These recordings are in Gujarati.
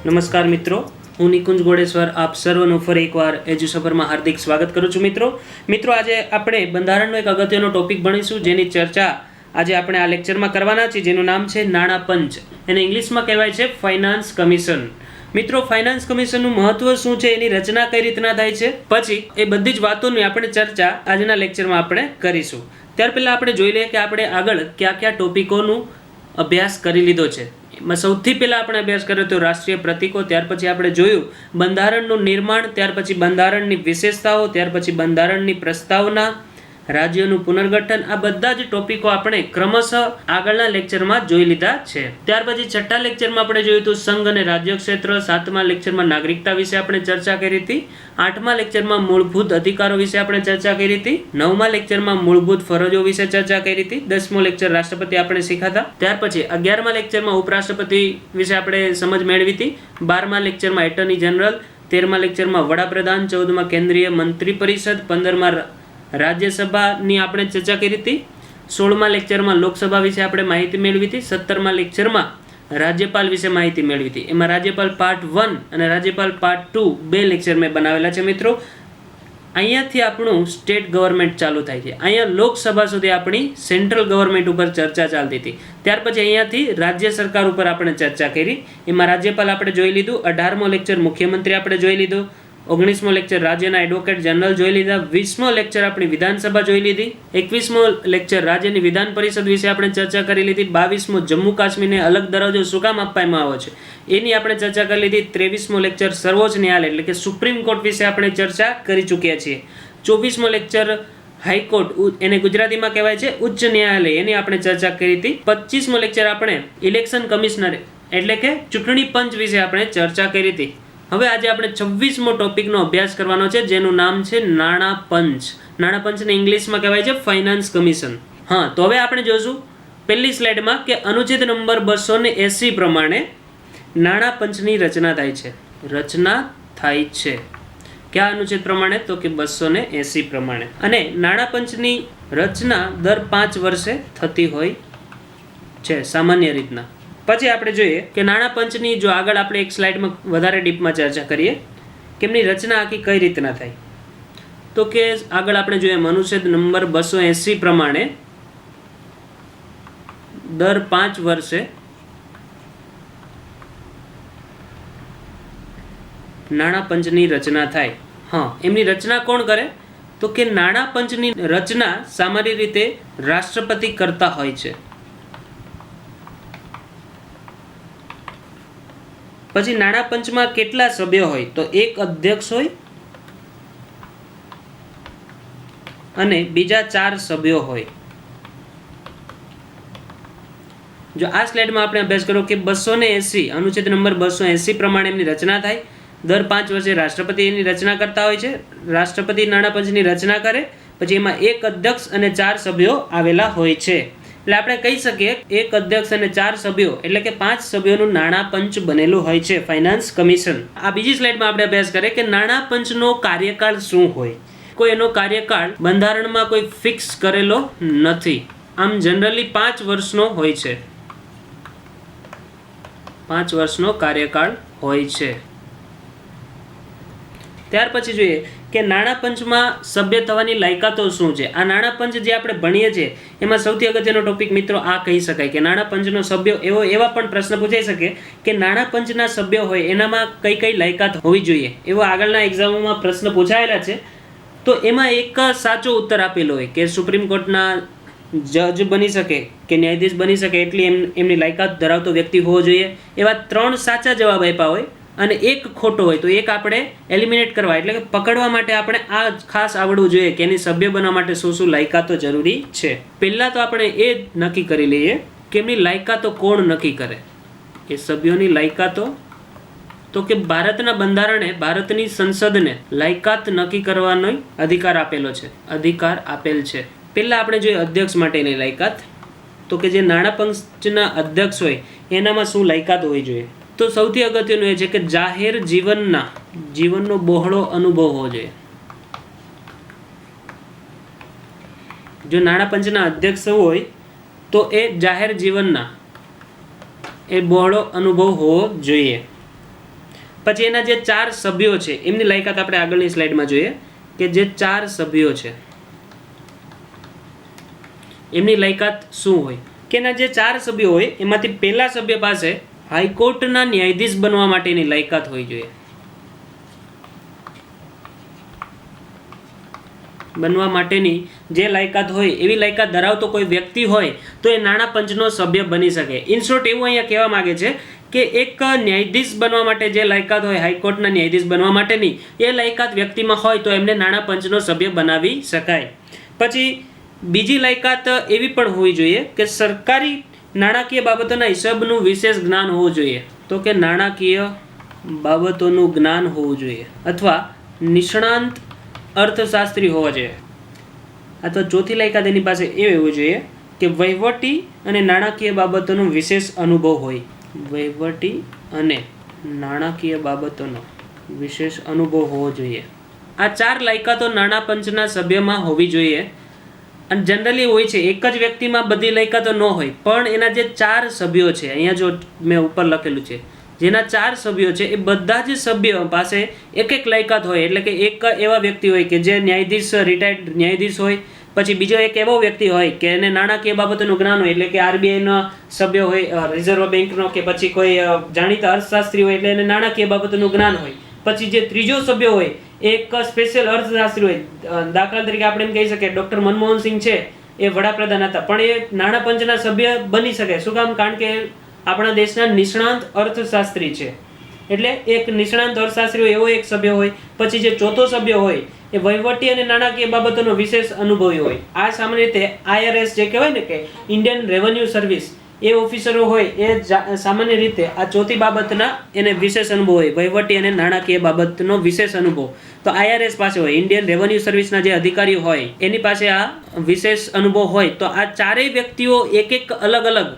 નમસ્કાર મિત્રો, હું નિકુંજ ગોડેશ્વર આપ સર્વનું ફરી એકવાર એજ્યુસફરમાં હાર્દિક સ્વાગત કરું છું. મિત્રો આજે આપણે બંધારણનો એક અગત્યનો ટોપિક ભણીશું, જેની ચર્ચા આજે આપણે આ લેક્ચરમાં કરવાના છીએ, જેનું નામ છે નાણાં પંચ. એને ઇંગ્લિશમાં કહેવાય છે ફાઇનાન્સ કમિશન. મિત્રો, ફાઇનાન્સ કમિશનનું મહત્વ શું છે, એની રચના કઈ રીતના થાય છે, પછી એ બધી જ વાતોની આપણે ચર્ચા આજના લેક્ચરમાં આપણે કરીશું. ત્યાર પહેલા આપણે જોઈ લઈએ કે આપણે આગળ કયા કયા ટોપિકોનું અભ્યાસ કરી લીધો છે. એમાં સૌથી પહેલા આપણે અભ્યાસ કર્યો તો રાષ્ટ્રીય પ્રતીકો, ત્યાર પછી આપણે જોયું બંધારણનું નિર્માણ, ત્યાર પછી બંધારણની વિશેષતાઓ, ત્યાર પછી બંધારણની પ્રસ્તાવના, રાજ્યોનું પુનર્ગઠન. આ બધા જ ટોપિકો આપણે ક્રમશઃ આગળના લેક્ચરમાં જોઈ લીધા છે. ત્યાર પછી છઠ્ઠા લેક્ચરમાં આપણે જોયું હતું સંઘ અને રાજ્ય ક્ષેત્ર, સાતમા લેક્ચરમાં નાગરિકતા વિશે આપણે ચર્ચા કરી હતી, આઠમા લેક્ચરમાં મૂળભૂત અધિકારો વિશે આપણે ચર્ચા કરી હતી, નવમા લેક્ચરમાં મૂળભૂત ફરજો વિશે ચર્ચા કરી હતી, 10મો લેક્ચર રાષ્ટ્રપતિ આપણે શીખાતા. ત્યાર પછી 11મા લેક્ચરમાં ઉપરાષ્ટ્રપતિ વિશે આપણે સમજ મેળવી હતી, 12મા લેક્ચરમાં એટર્ની જનરલ, 13મા લેક્ચરમાં વડાપ્રધાન, 14મા કેન્દ્રીય મંત્રી પરિષદ, 15મા રાજ્યસભાની આપણે ચર્ચા કરી હતી, 16મા લેક્ચરમાં લોકસભા વિશે આપણે માહિતી મેળવી હતી, 17મા લેક્ચરમાં રાજ્યપાલ વિશે માહિતી મેળવી હતી. એમાં રાજ્યપાલ પાર્ટ 1 અને રાજ્યપાલ પાર્ટ 2 બે લેક્ચર મેં બનાવેલા છે. મિત્રો, અહીંયાથી આપણું સ્ટેટ ગવર્મેન્ટ ચાલુ થાય છે. અહીંયા લોકસભા સુધી આપણી સેન્ટ્રલ ગવર્મેન્ટ ઉપર ચર્ચા ચાલતી હતી. ત્યાર પછી અહીંયાથી રાજ્ય સરકાર ઉપર આપણે ચર્ચા કરી. એમાં રાજ્યપાલ આપણે જોઈ લીધું, 18મો લેક્ચર મુખ્યમંત્રી આપણે જોઈ લીધું, 19મો લેક્ચર રાજ્યના એડવોકેટ જનરલ જોઈ લીધા, 20મો લેક્ચર આપણી વિધાનસભા જોઈ લીધી, 21મો લેક્ચર રાજ્યની વિધાન પરિષદ વિશે આપણે ચર્ચા કરી લીધી, 22મો જમ્મુ કાશ્મીરને અલગ દરજ્જો શું કામ આપવામાં આવે છે એની આપણે ચર્ચા કરી લીધી, 23મો લેક્ચર સર્વોચ્ચ ન્યાયાલય એટલે કે સુપ્રીમ કોર્ટ વિશે આપણે ચર્ચા કરી ચૂક્યા છીએ, 24મો લેક્ચર હાઈકોર્ટ, એને ગુજરાતીમાં કહેવાય છે ઉચ્ચ ન્યાયાલય, એની આપણે ચર્ચા કરી હતી, 25મો લેક્ચર આપણે ઇલેક્શન કમિશનર એટલે કે ચૂંટણી પંચ વિશે આપણે ચર્ચા કરી હતી. હવે આજે આપણે 26મો ટોપિકનો અભ્યાસ કરવાનો છે, જેનું નામ છે નાણાં પંચ. નાણાં પંચને ઇંગ્લિશમાં કહેવાય છે ફાઇનાન્સ કમિશન. હા, તો હવે આપણે જોઈશું પહેલી સ્લાઇડમાં કે અનુચ્છેદ નંબર 280 પ્રમાણે નાણાં પંચની રચના થાય છે. રચના થાય છે કયા અનુચ્છેદ પ્રમાણે? તો કે 280 પ્રમાણે. અને નાણાં પંચની રચના દર 5 વર્ષે થતી હોય છે સામાન્ય રીતના. પછી આપણે જોઈએ કે નાણાં પંચની, જો આગળ આપણે એક સ્લાઇડમાં વધારે ડીપમાં ચર્ચા કરીએ કે એમની રચના આખી કઈ રીતના થાય, તો કે આગળ આપણે જોઈએ અનુચ્છેદ નંબર 280 પ્રમાણે દર 5 વર્ષે નાણાં પંચની રચના થાય. હા, એમની રચના કોણ કરે? તો કે નાણાં પંચની રચના સામાન્ય રીતે રાષ્ટ્રપતિ કરતા હોય છે. પછી નાણાં પંચમાં કેટલા સભ્યો હોય? તો એક અધ્યક્ષ હોય અને બીજા 4 સભ્યો હોય. જો આ સ્લાઇડમાં આપણે અભ્યાસ કરો કે 280 અનુચ્છેદ નંબર 280 પ્રમાણે એમની રચના થાય. દર 5 વર્ષે રાષ્ટ્રપતિ એની રચના કરતા હોય છે. રાષ્ટ્રપતિ નાણાં પંચની રચના કરે, પછી એમાં એક અધ્યક્ષ અને 4 સભ્યો આવેલા હોય છે. એટલે આપણે કહી શકીએ એક અધ્યક્ષ અને 4 સભ્યો એટલે કે 5 સભ્યોનું નાણાં પંચ બનેલું હોય છે, ફાઇનાન્સ કમિશન. આ બીજી સ્લાઇડમાં આપણે અભ્યાસ કરીએ કે નાણાં પંચનો કાર્યકાળ શું હોય. કોઈ એનો કાર્યકાળ બંધારણમાં કોઈ ફિક્સ કરેલો નથી. આમ જનરલી 5 વર્ષનો હોય છે. 5 વર્ષનો કાર્યકાળ હોય છે. ત્યાર પછી જોઈએ કે નાણાં પંચમાં સભ્ય થવાની લાયકાતો શું છે. આ નાણાં પંચ જે આપણે ભણીએ છીએ એમાં સૌથી અગત્યનો ટોપિક મિત્રો આ કહી શકાય કે નાણાં પંચનો સભ્ય એવા પણ પ્રશ્ન પૂછાઈ શકે કે નાણાં પંચના સભ્યો હોય એનામાં કઈ કઈ લાયકાત હોવી જોઈએ, એવો આગળના એક્ઝામોમાં પ્રશ્ન પૂછાયેલા છે. તો એમાં એક સાચો ઉત્તર આપેલો હોય કે સુપ્રીમ કોર્ટના જજ બની શકે કે ન્યાયાધીશ બની શકે એટલી એમની લાયકાત ધરાવતો વ્યક્તિ હોવો જોઈએ. એવા 3 સાચા જવાબ આપ્યા હોય અને એક ખોટો હોય તો એક આપણે એલિમિનેટ કરવા એટલે કે પકડવા માટે આપણે આ ખાસ આવડવું જોઈએ કે એની સભ્ય બનવા માટે શું શું લાયકાતો જરૂરી છે. પહેલા તો આપણે એ નક્કી કરી લઈએ કે એમની લાયકાતો કોણ નક્કી કરે. એ સભ્યોની લાયકાતો તો કે ભારતના બંધારણે ભારતની સંસદને લાયકાત નક્કી કરવાનો અધિકાર આપેલો છે. અધિકાર આપેલ છે. પહેલા આપણે જોઈએ અધ્યક્ષ માટેની લાયકાત, તો કે જે નાણાં પંચના અધ્યક્ષ હોય એનામાં શું લાયકાત હોવી જોઈએ. તો સૌથી અગત્યનું એ છે કે જાહેર જીવનનો બહોળો અનુભવ હોવો જોઈએ. જો નાણાં પંચના અધ્યક્ષ હોય તો એ જાહેર જીવનના એ બહોળો અનુભવ હોવો જોઈએ. પછી એના જે 4 સભ્યો છે એમની લાયકાત આપણે આગળની સ્લાઇડમાં જોઈએ કે જે 4 સભ્યો છે એમની લાયકાત શું હોય કે એના જે 4 સભ્યો હોય એમાંથી પહેલા સભ્ય પાસે હાઈકોર્ટના ન્યાયાધીશ બનવા માટેની લાયકાત હોવી જોઈએ. બનવા માટેની જે લાયકાત હોય એવી લાયકાત ધરાવતો કોઈ વ્યક્તિ હોય તો એ નાણાં પંચનો સભ્ય બની શકે. ઇન શોર્ટ એવું અહીંયા કહેવા માંગે છે કે એક ન્યાયાધીશ બનવા માટે જે લાયકાત હોય હાઈકોર્ટના ન્યાયાધીશ બનવા માટેની એ લાયકાત વ્યક્તિમાં હોય તો એમને નાણાં પંચનો સભ્ય બનાવી શકાય. પછી બીજી લાયકાત એવી પણ હોવી જોઈએ કે સરકારી નાણાકીય બાબતોના હિસાબનું વિશેષ જ્ઞાન હોવું જોઈએ. તો કે નાણાકીય બાબતોનું જ્ઞાન હોવું જોઈએ અથવા નિષ્ણાંત અર્થશાસ્ત્રી હોવા જોઈએ. અથવા ચોથી લાયકાત એની પાસે એ હોવી જોઈએ કે વહીવટી અને નાણાકીય બાબતોનો વિશેષ અનુભવ હોય. વહીવટી અને નાણાકીય બાબતોનો વિશેષ અનુભવ હોવો જોઈએ. આ 4 લાયકાતો નાણાં પંચના સભ્યમાં હોવી જોઈએ. અને જનરલી હોય છે એક જ વ્યક્તિમાં બધી લાયકાતો ન હોય પણ એના જે 4 સભ્યો છે અહીંયા જો મેં ઉપર લખેલું છે જેના 4 સભ્યો છે એ બધા જ સભ્યો પાસે એક લાયકાત હોય. એટલે કે એક એવા વ્યક્તિ હોય કે જે ન્યાયાધીશ રિટાયર્ડ ન્યાયાધીશ હોય. પછી બીજો એક એવો વ્યક્તિ હોય કે એને નાણાકીય બાબતોનું જ્ઞાન હોય એટલે કે આરબીઆઈનો સભ્ય હોય, રિઝર્વ બેંકનો કે પછી કોઈ જાણીતા અર્થશાસ્ત્રી હોય એટલે એને નાણાકીય બાબતોનું જ્ઞાન હોય. પછી જે ત્રીજો સભ્ય હોય એક સ્પેશિયલ અર્થશાસ્ત્રી હોય. દાખલા તરીકે આપણે એમ કહી શકીએ ડૉક્ટર મનમોહન સિંહ છે એ વડાપ્રધાન હતા પણ એ નાણાં પંચના સભ્ય બની શકે. શું કામ? કારણ કે આપણા દેશના નિષ્ણાંત અર્થશાસ્ત્રી છે એટલે એક નિષ્ણાંત અર્થશાસ્ત્રી હોય એવો એક સભ્ય હોય. પછી જે ચોથો સભ્ય હોય એ વહીવટી અને નાણાકીય બાબતોનો વિશેષ અનુભવી હોય. આ સામાન્ય રીતે IRS જે કહેવાય ને કે ઇન્ડિયન રેવન્યુ સર્વિસ એ ઓફિસરો હોય એ સામાન્ય રીતે આ ચોથી બાબતના એને વિશેષ અનુભવ હોય. વહીવટી અને નાણાકીય બાબતનો વિશેષ અનુભવ તો IRS પાસે હોય. ઇન્ડિયન રેવન્યુ સર્વિસના જે અધિકારીઓ હોય એની પાસે આ વિશેષ અનુભવ હોય. તો આ ચારેય વ્યક્તિઓ એક અલગ અલગ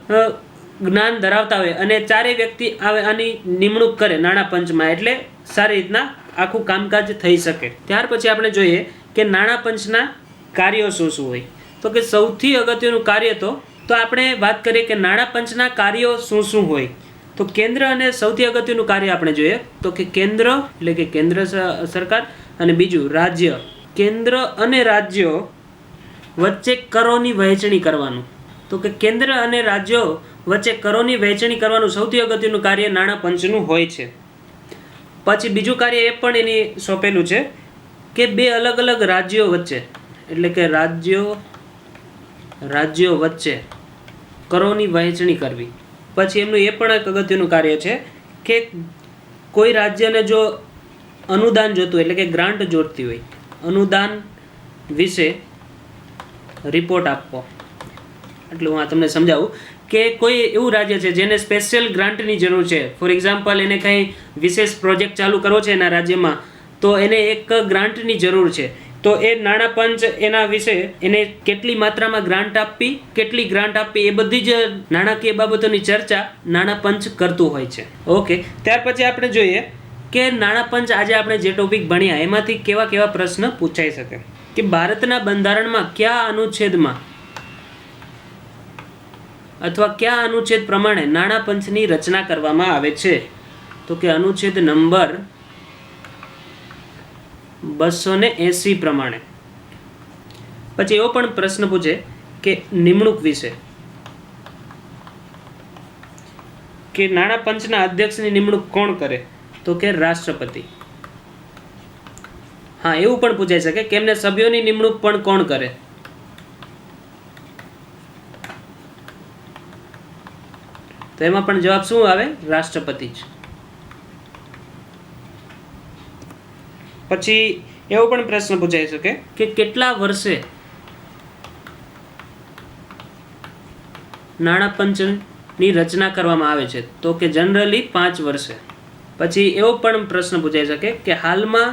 જ્ઞાન ધરાવતા હોય અને ચારેય વ્યક્તિ આની નિમણૂક કરે નાણાં પંચમાં એટલે સારી રીતના આખું કામકાજ થઈ શકે. ત્યાર પછી આપણે જોઈએ કે નાણાં પંચના કાર્યો શું શું હોય. તો કે સૌથી અગત્યનું કાર્ય તો આપણે વાત કરીએ કે નાણાં પંચના કાર્યો શું શું હોય. તો કેન્દ્ર અને સૌથી અગત્યનું કાર્ય આપણે જોઈએ તો કે કેન્દ્ર એટલે કે કેન્દ્ર સરકાર અને બીજું રાજ્ય. કેન્દ્ર અને રાજ્યો વચ્ચે કરોની વહેંચણી કરવાનું. તો કે કેન્દ્ર અને રાજ્યો વચ્ચે કરોની વહેંચણી કરવાનું સૌથી અગત્યનું કાર્ય નાણાં પંચનું હોય છે. પછી બીજું કાર્ય એ પણ એની સોંપેલું છે કે બે અલગ અલગ રાજ્યો વચ્ચે એટલે કે રાજ્યો વચ્ચે કરોની વહેંચણી કરવી. પછી એમનું એ પણ એક અગત્યનું કાર્ય છે કે કોઈ રાજ્યને જો અનુદાન જોતું એટલે કે ગ્રાન્ટ જોઈતી હોય અનુદાન વિશે રિપોર્ટ આપવો. એટલે હું આ તમને સમજાવું કે કોઈ એવું રાજ્ય છે જેને સ્પેશિયલ ગ્રાન્ટની જરૂર છે. ફોર એક્ઝામ્પલ એને કંઈ વિશેષ પ્રોજેક્ટ ચાલુ કરવો છે એના રાજ્યમાં તો એને એક ગ્રાન્ટની જરૂર છે. તો એ નાણાં પંચ એના વિશે એને કેટલી માત્રામાં ગ્રાન્ટ આપવી કેટલી ગ્રાન્ટ આપવી એ બધી જ નાણાકીય બાબતોની ચર્ચા નાણાં પંચ કરતું હોય છે. ઓકે, ત્યાર પછી આપણે જોઈએ કે નાણાં પંચ આજે આપણે જે ટોપિક ભણ્યા એમાંથી કેવા કેવા પ્રશ્ન પૂછાઈ શકે. કે ભારતના બંધારણમાં કયા અનુચ્છેદમાં અથવા કયા અનુચ્છેદ પ્રમાણે નાણાં પંચની રચના કરવામાં આવે છે. તો કે અનુચ્છેદ નંબર 280 પ્રમાણે. પછી એવો પણ પ્રશ્ન પૂછે કે નિમણૂક વિશે કે નાણાં પંચના અધ્યક્ષની નિમણૂક કોણ કરે. તો કે રાષ્ટ્રપતિ. હા, એવું પણ પૂછાઈ શકે કે એમને સભ્યોની નિમણૂક પણ કોણ કરે. તો એમાં પણ જવાબ શું આવે? રાષ્ટ્રપતિ જ. પછી એવો પણ પ્રશ્ન પૂછાઈ શકે કે કેટલા વર્ષે નાણાં પંચની રચના કરવામાં આવે છે. તો કે જનરલી 5 વર્ષે. પછી એવો પણ પ્રશ્ન પૂછાઈ શકે કે હાલમાં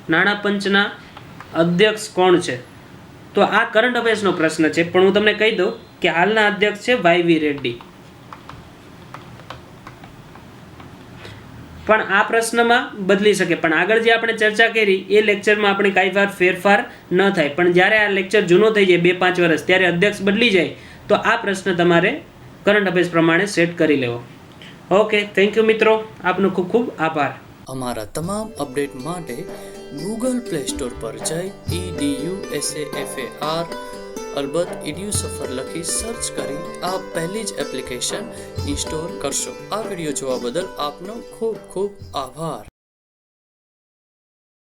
નાણાં પંચના અધ્યક્ષ કોણ છે. તો આ કરંટ અફેર્સનો પ્રશ્ન છે પણ હું તમને કહી દઉં કે હાલના અધ્યક્ષ છે YV રેડ્ડી. પણ આ પ્રશ્નમાં બદલી શકે. પણ આગળ જે આપણે ચર્ચા કરી એ લેક્ચરમાં આપણે કાંઈ વાર ફેરફાર ન થાય. પણ જ્યારે આ લેક્ચર જૂનો થઈ જાય 2-5 વર્ષ ત્યારે અધ્યક્ષ બદલી જાય તો આ પ્રશ્ન તમારે કરંટ અફેર્સ પ્રમાણે સેટ કરી લેવો. ઓકે, થેન્ક યુ મિત્રો, આપનો ખૂબ ખૂબ આભાર. અમારા તમામ અપડેટ માટે ગૂગલ પ્લે સ્ટોર પર જઈ EDUSAFAR અલબત્ત EDUSAFAR લખી સર્ચ કરી આપ પહેલી જ એપ્લિકેશન ઇન્સ્ટોલ કરશો. આ વિડીયો જોવા બદલ આપનો ખૂબ ખૂબ આભાર.